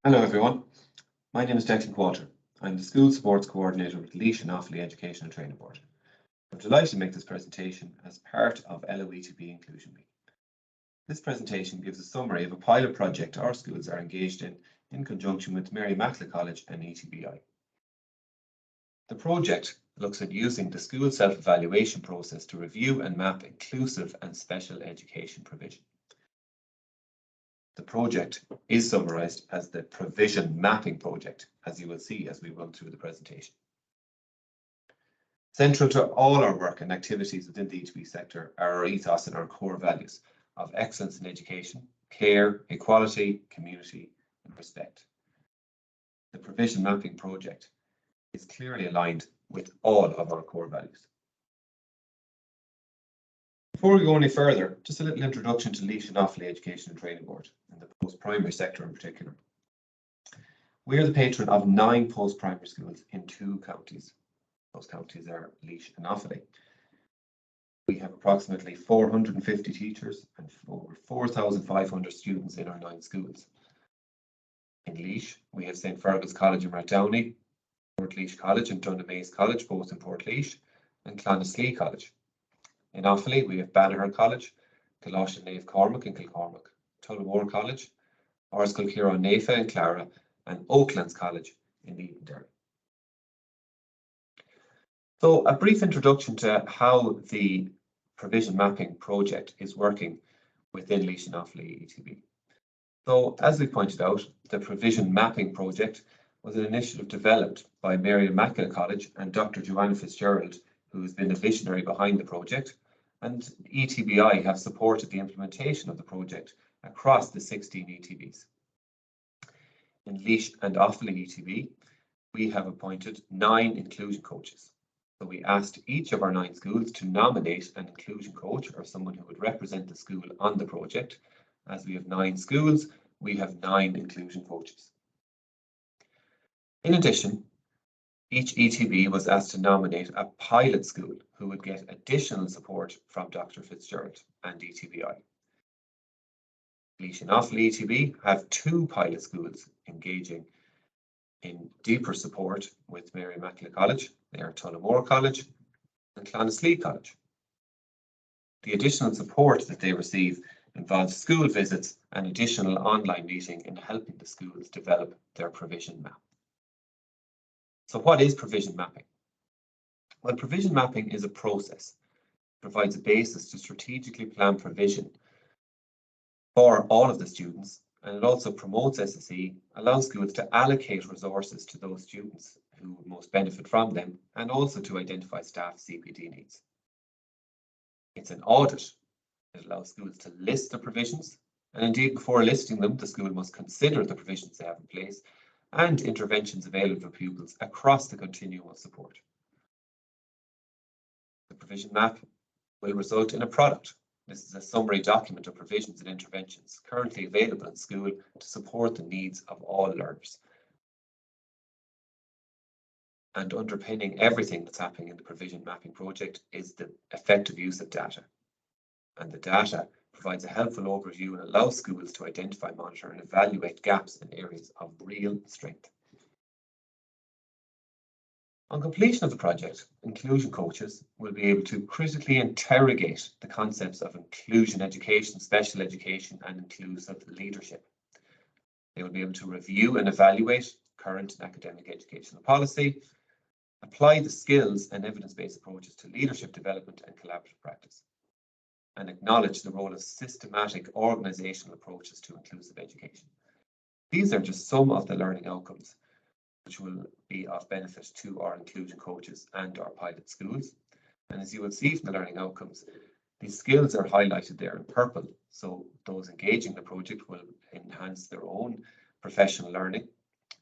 Hello everyone, my name is Declan Quater. I'm the School Sports Coordinator with Laois and Offaly Education and Training Board. I'm delighted to make this presentation as part of LOE2B Inclusion Week. This presentation gives a summary of a pilot project our schools are engaged in conjunction with Mary Immaculate College and ETBI. The project looks at using the school self-evaluation process to review and map inclusive and special education provision. The project is summarised as the Provision Mapping Project, as you will see as we run through the presentation. Central to all our work and activities within the ETB sector are our ethos and our core values of excellence in education, care, equality, community and respect. The Provision Mapping Project is clearly aligned with all of our core values. Before we go any further, just a little introduction to Laois and Offaly Education and Training Board and the post-primary sector in particular. We are the patron of 9 post-primary schools in 2 counties. Those counties are Laois and Offaly. We have approximately 450 teachers and over 4,500 students in our 9 schools. In Laois, we have St. Fergus College in Rathdowney, Port Laois College and Dunamaze College, both in Port Laois, and Clonaslee College. In Offaly, we have Banagher College, Colosh and Naomh Cormac in Kilcormac, Tullamore College, Ars Culcura Naofa in Clara, and Oaklands College in Edenderry. So a brief introduction to how the Provision Mapping Project is working within Laois and Offaly ETB. So as we pointed out, the Provision Mapping Project was an initiative developed by Mary Immaculate College and Dr. Joanna Fitzgerald, who has been the visionary behind the project, and ETBI have supported the implementation of the project across the 16 ETBs. In Laois and Offaly ETB, we have appointed 9 inclusion coaches. So we asked each of our 9 schools to nominate an inclusion coach or someone who would represent the school on the project. As we have 9 schools, we have 9 inclusion coaches. In addition, each ETB was asked to nominate a pilot school who would get additional support from Dr. Fitzgerald and ETBI. Laois and Offaly ETB have 2 pilot schools engaging in deeper support with Mary Immaculate College. They are Tullamore College and Clonaslee College. The additional support that they receive involves school visits and additional online meeting in helping the schools develop their provision map. So what is provision mapping? Well, provision mapping is a process. It provides a basis to strategically plan provision for all of the students, and it also promotes SSE, allows schools to allocate resources to those students who would most benefit from them, and also to identify staff CPD needs. It's an audit. It allows schools to list the provisions, and indeed before listing them, the school must consider the provisions they have in place and interventions available for pupils across the continuum of support. The provision map will result in a product. This is a summary document of provisions and interventions currently available in school to support the needs of all learners. And underpinning everything that's happening in the provision mapping project is the effective use of data. And the data provides a helpful overview and allows schools to identify, monitor and evaluate gaps in areas of real strength. On completion of the project, inclusion coaches will be able to critically interrogate the concepts of inclusion education, special education and inclusive leadership. They will be able to review and evaluate current and academic educational policy, apply the skills and evidence-based approaches to leadership development and collaborative practice, and acknowledge the role of systematic organisational approaches to inclusive education. These are just some of the learning outcomes which will be of benefit to our inclusion coaches and our pilot schools. And as you will see from the learning outcomes, these skills are highlighted there in purple. So those engaging the project will enhance their own professional learning,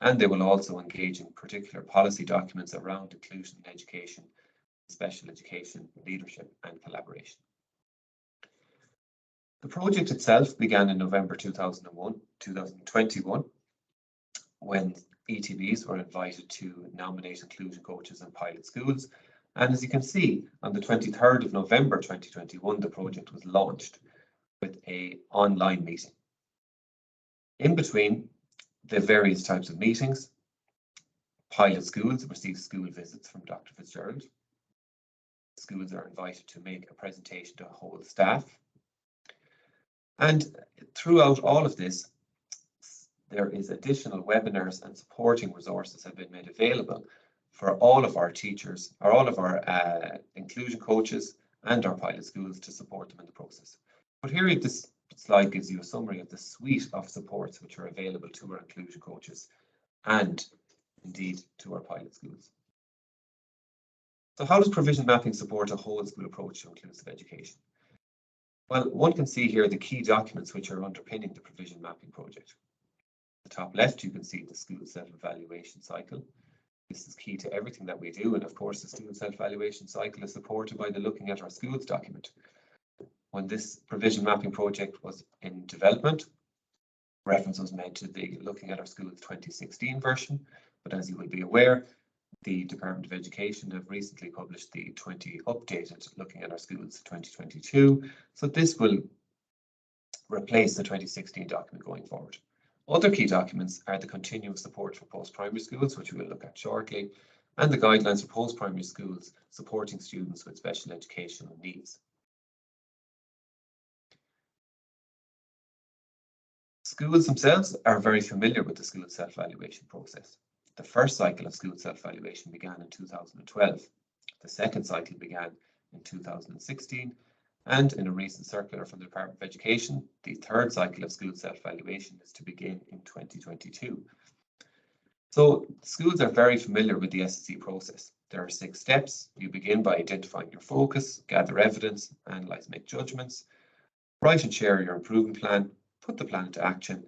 and they will also engage in particular policy documents around inclusion in education, special education, leadership and collaboration. The project itself began in November 2021, when ETBs were invited to nominate inclusion coaches and pilot schools. And as you can see, on the 23rd of November 2021, the project was launched with an online meeting. In between, the various types of meetings. Pilot schools receive school visits from Dr. Fitzgerald. Schools are invited to make a presentation to whole staff. And throughout all of this, there is additional webinars and supporting resources have been made available for all of our teachers, or all of our inclusion coaches and our pilot schools to support them in the process. But here, this slide gives you a summary of the suite of supports which are available to our inclusion coaches and indeed to our pilot schools. So how does provision mapping support a whole school approach to inclusive education? Well, one can see here the key documents which are underpinning the provision mapping project. At the top left, you can see the school self-evaluation cycle. This is key to everything that we do, and of course the student self-evaluation cycle is supported by the Looking at Our Schools document. When this provision mapping project was in development, reference was made to the Looking at Our Schools 2016 version, but as you will be aware, the Department of Education have recently published the updated Looking at Our Schools 2022, so this will replace the 2016 document going forward. Other key documents are the continuous support for post-primary schools, which we will look at shortly, and the guidelines for post-primary schools supporting students with special educational needs. Schools themselves are very familiar with the school self-evaluation process. The first cycle of school self-evaluation began in 2012. The second cycle began in 2016. And in a recent circular from the Department of Education, the third cycle of school self-evaluation is to begin in 2022. So schools are very familiar with the SSE process. There are 6 steps. You begin by identifying your focus, gather evidence, analyse, make judgments, write and share your improvement plan, put the plan into action,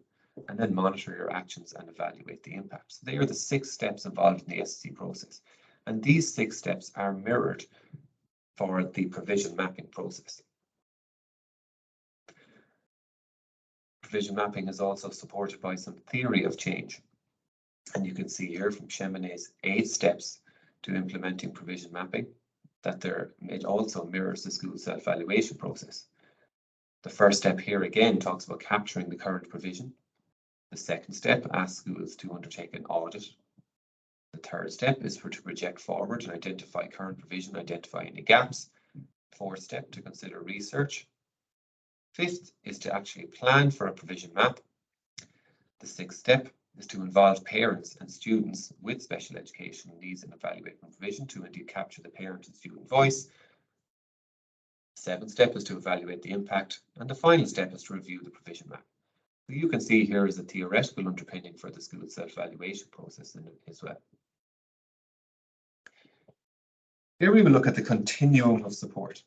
and then monitor your actions and evaluate the impact. So they are the 6 steps involved in the SSE process. And these 6 steps are mirrored for the provision mapping process. Provision mapping is also supported by some theory of change. And you can see here from Cheminet's 8 steps to implementing provision mapping that it also mirrors the school self-evaluation process. The first step here again talks about capturing the current provision. The second step asks schools to undertake an audit. The third step is to project forward and identify current provision, identify any gaps. Fourth step, to consider research. Fifth is to actually plan for a provision map. The 6th step is to involve parents and students with special educational needs in evaluating provision to indeed capture the parent and student voice. The 7th step is to evaluate the impact, and the final step is to review the provision map. So you can see here is a theoretical underpinning for the school self-evaluation process as well. Here we will look at the continuum of support.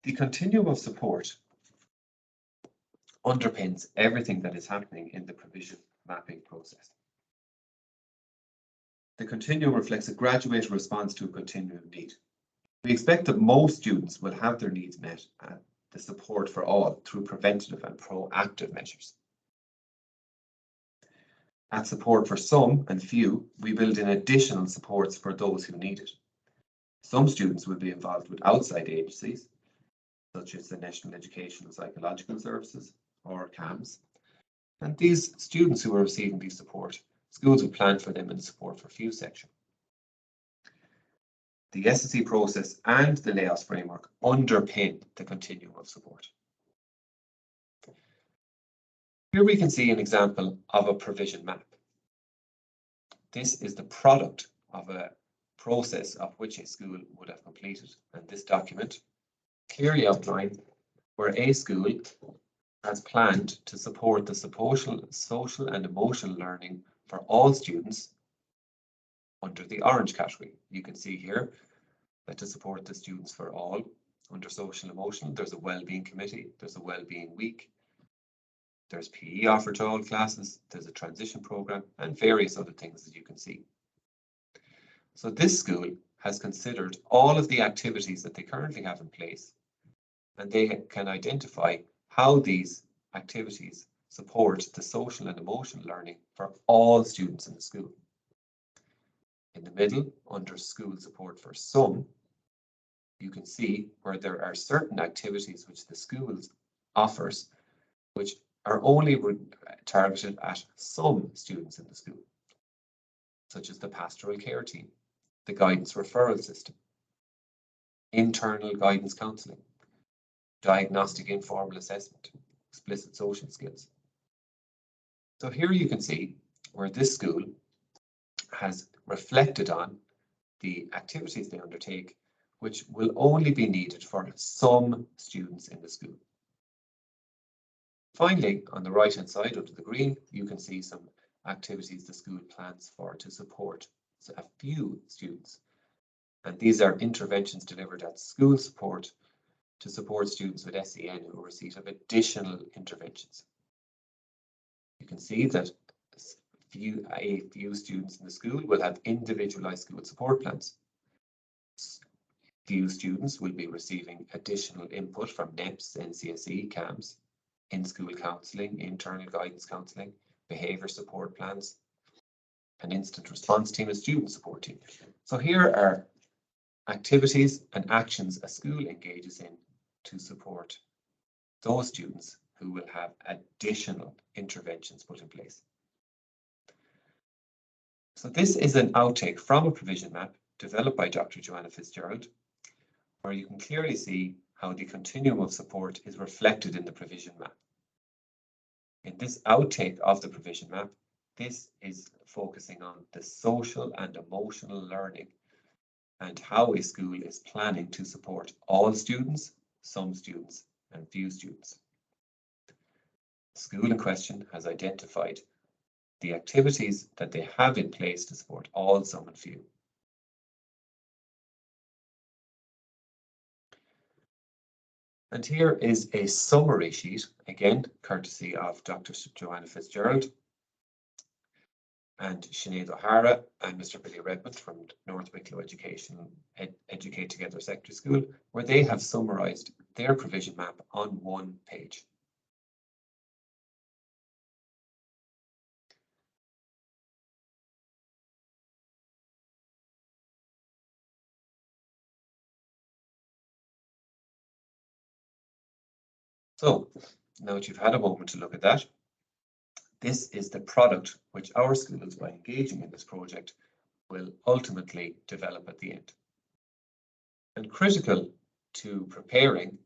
The continuum of support underpins everything that is happening in the provision mapping process. The continuum reflects a graduated response to a continuum need. We expect that most students will have their needs met and the support for all through preventative and proactive measures. At support for some and few, we build in additional supports for those who need it. Some students will be involved with outside agencies, such as the National Educational Psychological Services, or CAMS. And these students who are receiving these support, schools will plan for them in the support for few section. The SSE process and the layoffs framework underpin the continuum of support. Here we can see an example of a provision map. This is the product of a process of which a school would have completed, and this document clearly outlines where a school has planned to support the social and emotional learning for all students under the orange category. You can see here that to support the students for all under social and emotional, there's a wellbeing committee, there's a wellbeing week, there's PE offered to all classes, there's a transition program, and various other things that you can see. So this school has considered all of the activities that they currently have in place, and they can identify how these activities support the social and emotional learning for all students in the school. In the middle, under school support for some, you can see where there are certain activities which the schools offers which are only targeted at some students in the school, such as the pastoral care team, the guidance referral system, internal guidance counselling, diagnostic informal assessment, explicit social skills. So here you can see where this school has reflected on the activities they undertake, which will only be needed for some students in the school. Finally, on the right-hand side under the green, you can see some activities the school plans for to support a few students. And these are interventions delivered at school support to support students with SEN who receive additional interventions. You can see that a few students in the school will have individualized school support plans. Few students will be receiving additional input from NEPS, NCSE, CAMS, in-school counselling, internal guidance counselling, behaviour support plans, an instant response team, a student support team. So here are activities and actions a school engages in to support those students who will have additional interventions put in place. So this is an outtake from a provision map developed by Dr. Joanna Fitzgerald, where you can clearly see how the continuum of support is reflected in the provision map. In this outtake of the provision map, this is focusing on the social and emotional learning and how a school is planning to support all students, some students, and few students. The school in question has identified the activities that they have in place to support all, some, and few. And here is a summary sheet, again, courtesy of Dr. Joanna Fitzgerald and Sinead O'Hara and Mr. Billy Redmond from North Wicklow Education, Educate Together Secondary School, where they have summarised their provision map on one page. So now that you've had a moment to look at that, this is the product which our schools, by engaging in this project, will ultimately develop at the end. And critical to preparing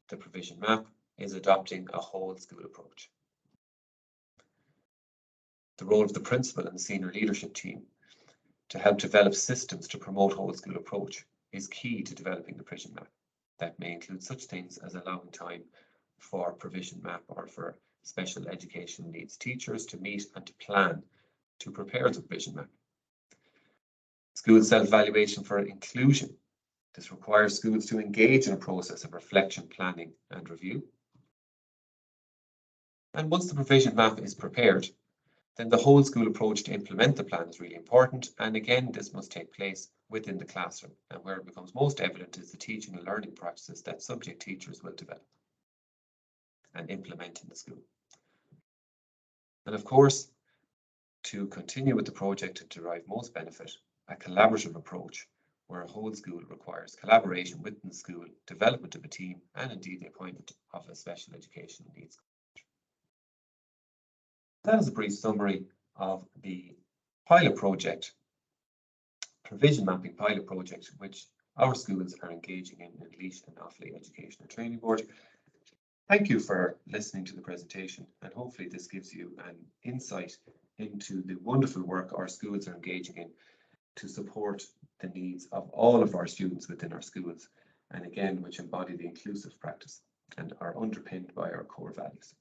the provision map is adopting a whole school approach. The role of the principal and the senior leadership team to help develop systems to promote whole school approach is key to developing the provision map. That may include such things as allowing time for provision map or for special education needs teachers to meet and to plan to prepare the provision map. School self-evaluation for inclusion. This requires schools to engage in a process of reflection, planning and review. And once the provision map is prepared, then the whole school approach to implement the plan is really important. And again, this must take place within the classroom. And where it becomes most evident is the teaching and learning practices that subject teachers will develop and implement in the school. And of course, to continue with the project to derive most benefit, a collaborative approach where a whole school requires collaboration within the school, development of a team, and indeed the appointment of a special education needs coach. That is a brief summary of the pilot project, provision mapping pilot project, which our schools are engaging in Laois and Offaly Education and Training Board. Thank you for listening to the presentation, and hopefully this gives you an insight into the wonderful work our schools are engaging in to support the needs of all of our students within our schools, and again, which embody the inclusive practice and are underpinned by our core values.